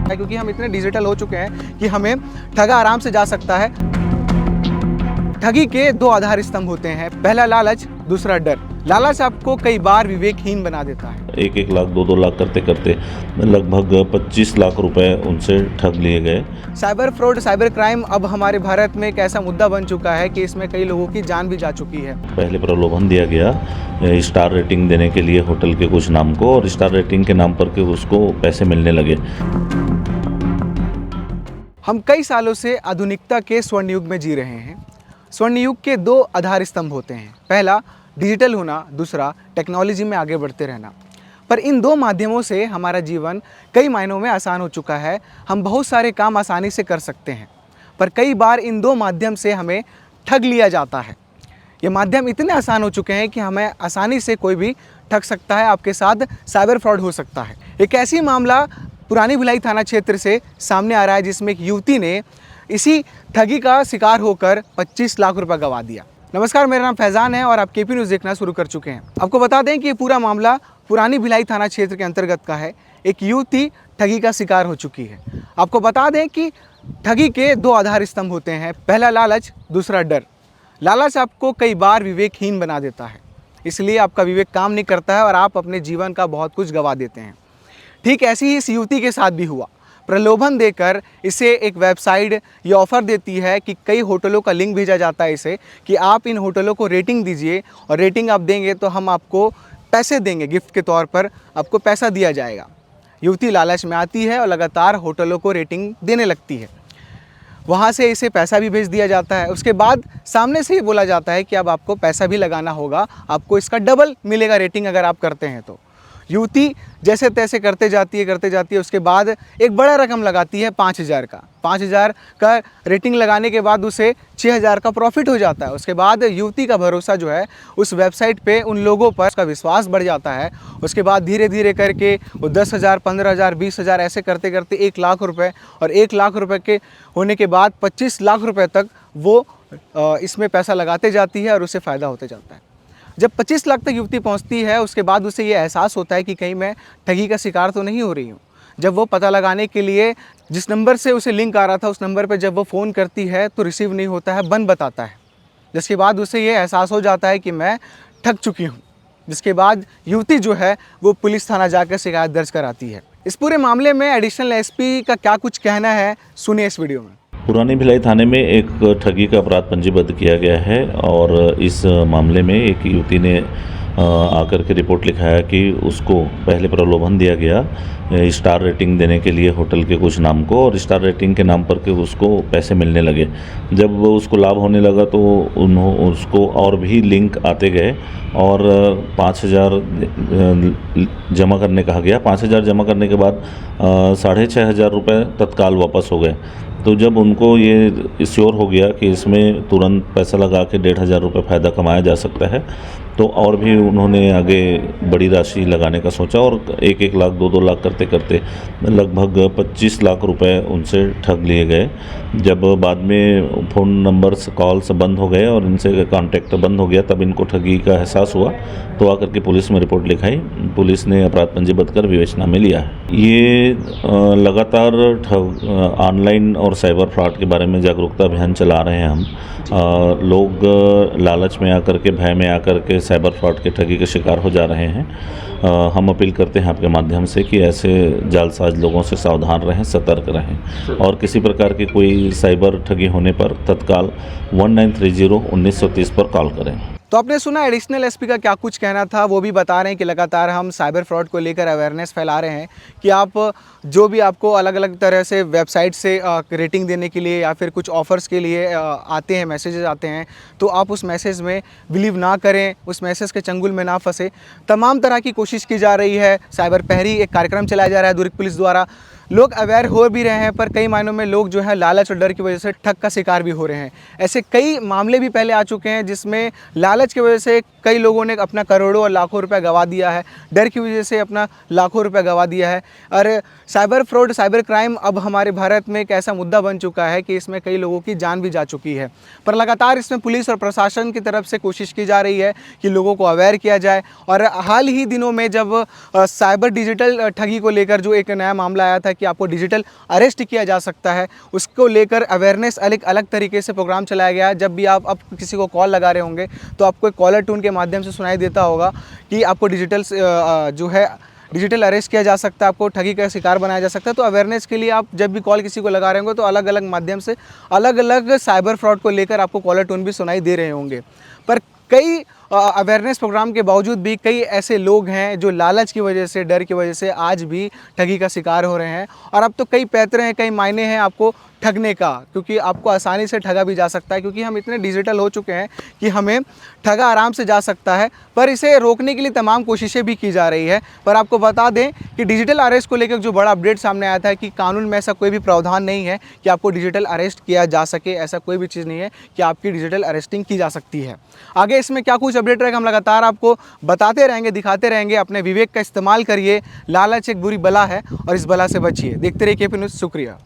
है, क्योंकि हम इतने डिजिटल हो चुके हैं कि हमें ठगा आराम से जा सकता है। ठगी के दो आधार स्तंभ होते हैं, पहला लालच, दूसरा डर। लालच आपको कई बार विवेकहीन बना देता है। 1-1 लाख 2-2 लाख करते करते लगभग 25 लाख रुपए उनसे ठग लिए गए। साइबर फ्रॉड, साइबर क्राइम अब हमारे भारत में एक ऐसा मुद्दा बन चुका है कि इसमें कई लोगों की जान भी जा चुकी है। पहले प्रलोभन दिया गया स्टार रेटिंग देने के लिए होटल के कुछ नाम को, और स्टार रेटिंग के नाम पर के उसको पैसे मिलने लगे। हम कई सालों से आधुनिकता के स्वर्ण युग में जी रहे हैं। स्वर्ण युग के दो आधार स्तंभ होते हैं, पहला डिजिटल होना, दूसरा टेक्नोलॉजी में आगे बढ़ते रहना। पर इन दो माध्यमों से हमारा जीवन कई मायनों में आसान हो चुका है। हम बहुत सारे काम आसानी से कर सकते हैं, पर कई बार इन दो माध्यम से हमें ठग लिया जाता है। ये माध्यम इतने आसान हो चुके हैं कि हमें आसानी से कोई भी ठग सकता है, आपके साथ साइबर फ्रॉड हो सकता है। एक ऐसी मामला पुरानी भिलाई थाना क्षेत्र से सामने आ रहा है, जिसमें एक युवती ने इसी ठगी का शिकार होकर 25 लाख रुपए गंवा दिया। नमस्कार, मेरा नाम फैज़ान है और आप केपी न्यूज़ देखना शुरू कर चुके हैं। आपको बता दें कि ये पूरा मामला पुरानी भिलाई थाना क्षेत्र के अंतर्गत का है। एक युवती ठगी का शिकार हो चुकी है। आपको बता दें कि ठगी के दो आधार स्तंभ होते हैं, पहला लालच, दूसरा डर। लालच आपको कई बार विवेकहीन बना देता है, इसलिए आपका विवेक काम नहीं करता है और आप अपने जीवन का बहुत कुछ गंवा देते हैं। ठीक ऐसे ही इस युवती के साथ भी हुआ। प्रलोभन देकर इसे एक वेबसाइट ये ऑफ़र देती है कि कई होटलों का लिंक भेजा जाता है इसे कि आप इन होटलों को रेटिंग दीजिए, और रेटिंग आप देंगे तो हम आपको पैसे देंगे, गिफ्ट के तौर पर आपको पैसा दिया जाएगा। युवती लालच में आती है और लगातार होटलों को रेटिंग देने लगती है। वहाँ से इसे पैसा भी भेज दिया जाता है। उसके बाद सामने से ही बोला जाता है कि अब आपको पैसा भी लगाना होगा, आपको इसका डबल मिलेगा रेटिंग अगर आप करते हैं तो। युवती जैसे तैसे करते जाती है। उसके बाद एक बड़ा रकम लगाती है 5,000 का। 5,000 का रेटिंग लगाने के बाद उसे 6,000 का प्रॉफिट हो जाता है। उसके बाद युवती का भरोसा जो है उस वेबसाइट पे उन लोगों पर उसका विश्वास बढ़ जाता है। उसके बाद धीरे धीरे करके वो 10,000, 15,000, 20,000 ऐसे करते करते 1 लाख रुपए, और 1 लाख रुपए के होने के बाद 25 लाख रुपए तक वो इसमें पैसा लगाते जाती है और उसे फ़ायदा होते जाता है। जब 25 लाख तक युवती पहुंचती है, उसके बाद उसे ये एहसास होता है कि कहीं मैं ठगी का शिकार तो नहीं हो रही हूँ। जब वो पता लगाने के लिए जिस नंबर से उसे लिंक आ रहा था उस नंबर पर जब वो फ़ोन करती है तो रिसीव नहीं होता है, बंद बताता है। जिसके बाद उसे ये एहसास हो जाता है कि मैं ठग चुकी हूँ। जिसके बाद युवती जो है वो पुलिस थाना जाकर शिकायत दर्ज कराती है। इस पूरे मामले में एडिशनल एसपी का क्या कुछ कहना है, सुनिए इस वीडियो में। पुरानी भिलाई थाने में एक ठगी का अपराध पंजीबद्ध किया गया है, और इस मामले में एक युवती ने आकर के रिपोर्ट लिखाया कि उसको पहले प्रलोभन दिया गया स्टार रेटिंग देने के लिए होटल के कुछ नाम को, और स्टार रेटिंग के नाम पर के उसको पैसे मिलने लगे। जब उसको लाभ होने लगा तो उसको और भी लिंक आते गए, और 5,000 जमा करने कहा गया। 5,000 जमा करने के बाद 6,500 रुपये तत्काल वापस हो गए। तो जब उनको ये श्योर हो गया कि इसमें तुरंत पैसा लगा के 1,500 रुपये फ़ायदा कमाया जा सकता है, तो और भी उन्होंने आगे बड़ी राशि लगाने का सोचा, और 1-1 लाख 2-2 लाख करते करते लगभग 25 लाख रुपए उनसे ठग लिए गए। जब बाद में फ़ोन नंबर्स, कॉल्स बंद हो गए और इनसे कांटेक्ट बंद हो गया, तब इनको ठगी का एहसास हुआ, तो आकर के पुलिस में रिपोर्ट लिखाई। पुलिस ने अपराध पंजीबद्ध कर विवेचना में लिया है। ये लगातार ऑनलाइन और साइबर फ्रॉड के बारे में जागरूकता अभियान चला रहे हैं हम। लोग लालच में आकर के, भय में आकर के साइबर फ्रॉड के ठगी के शिकार हो जा रहे हैं। हम अपील करते हैं आपके माध्यम से कि ऐसे जालसाज लोगों से सावधान रहें, सतर्क रहें, और किसी प्रकार की कोई साइबर ठगी होने पर तत्काल 1930-1930 पर कॉल करें। तो आपने सुना एडिशनल एसपी का क्या कुछ कहना था। वो भी बता रहे हैं कि लगातार हम साइबर फ्रॉड को लेकर अवेयरनेस फैला रहे हैं कि आप जो भी आपको अलग अलग तरह से वेबसाइट से रेटिंग देने के लिए या फिर कुछ ऑफ़र्स के लिए आते हैं, मैसेजेस आते हैं, तो आप उस मैसेज में बिलीव ना करें, उस मैसेज के चंगुल में ना फंसे। तमाम तरह की कोशिश की जा रही है। साइबर प्रहरी एक कार्यक्रम चलाया जा रहा है दुर्ग पुलिस द्वारा। लोग अवेयर हो भी रहे हैं, पर कई मायनों में लोग जो है लालच और डर की वजह से ठग का शिकार भी हो रहे हैं। ऐसे कई मामले भी पहले आ चुके हैं जिसमें लालच की वजह से कई लोगों ने अपना करोड़ों और लाखों रुपया गंवा दिया है, डर की वजह से अपना लाखों रुपया गंवा दिया है। और साइबर फ्रॉड, साइबर क्राइम अब हमारे भारत में एक ऐसा मुद्दा बन चुका है कि इसमें कई लोगों की जान भी जा चुकी है। पर लगातार इसमें पुलिस और प्रशासन की तरफ से कोशिश की जा रही है कि लोगों को अवेयर किया जाए। और हाल ही दिनों में जब साइबर डिजिटल ठगी को लेकर जो एक नया मामला आया था कि आपको डिजिटल अरेस्ट किया जा सकता है, उसको लेकर अवेयरनेस अलग अलग तरीके से प्रोग्राम चलाया गया है। जब भी आप अब किसी को कॉल लगा रहे होंगे तो आपको एक कॉलर ट्यून के माध्यम से सुनाई देता होगा कि आपको डिजिटल अरेस्ट किया जा सकता है, आपको ठगी का शिकार बनाया जा सकता है। तो अवेयरनेस के लिए आप जब भी कॉल किसी को लगा रहे होंगे तो अलग अलग माध्यम से अलग अलग साइबर फ्रॉड को लेकर आपको कॉलर टोन भी सुनाई दे रहे होंगे। पर कई अवेयरनेस प्रोग्राम के बावजूद भी कई ऐसे लोग हैं जो लालच की वजह से, डर की वजह से आज भी ठगी का शिकार हो रहे हैं। और अब तो कई पैतरे हैं, कई मायने हैं आपको ठगने का, क्योंकि आपको आसानी से ठगा भी जा सकता है, क्योंकि हम इतने डिजिटल हो चुके हैं कि हमें ठगा आराम से जा सकता है। पर इसे रोकने के लिए तमाम कोशिशें भी की जा रही है। पर आपको बता दें कि डिजिटल अरेस्ट को लेकर जो बड़ा अपडेट सामने आया था कि कानून में ऐसा कोई भी प्रावधान नहीं है कि आपको डिजिटल अरेस्ट किया जा सके, ऐसा कोई भी चीज़ नहीं है कि आपकी डिजिटल अरेस्टिंग की जा सकती है। आगे इसमें क्या कुछ अपडेट रहेगा हम लगातार आपको बताते रहेंगे, दिखाते रहेंगे। अपने विवेक का इस्तेमाल करिए, लालच एक बुरी बला है और इस बला से बचिए। देखते रहिए केपी न्यूज़। शुक्रिया।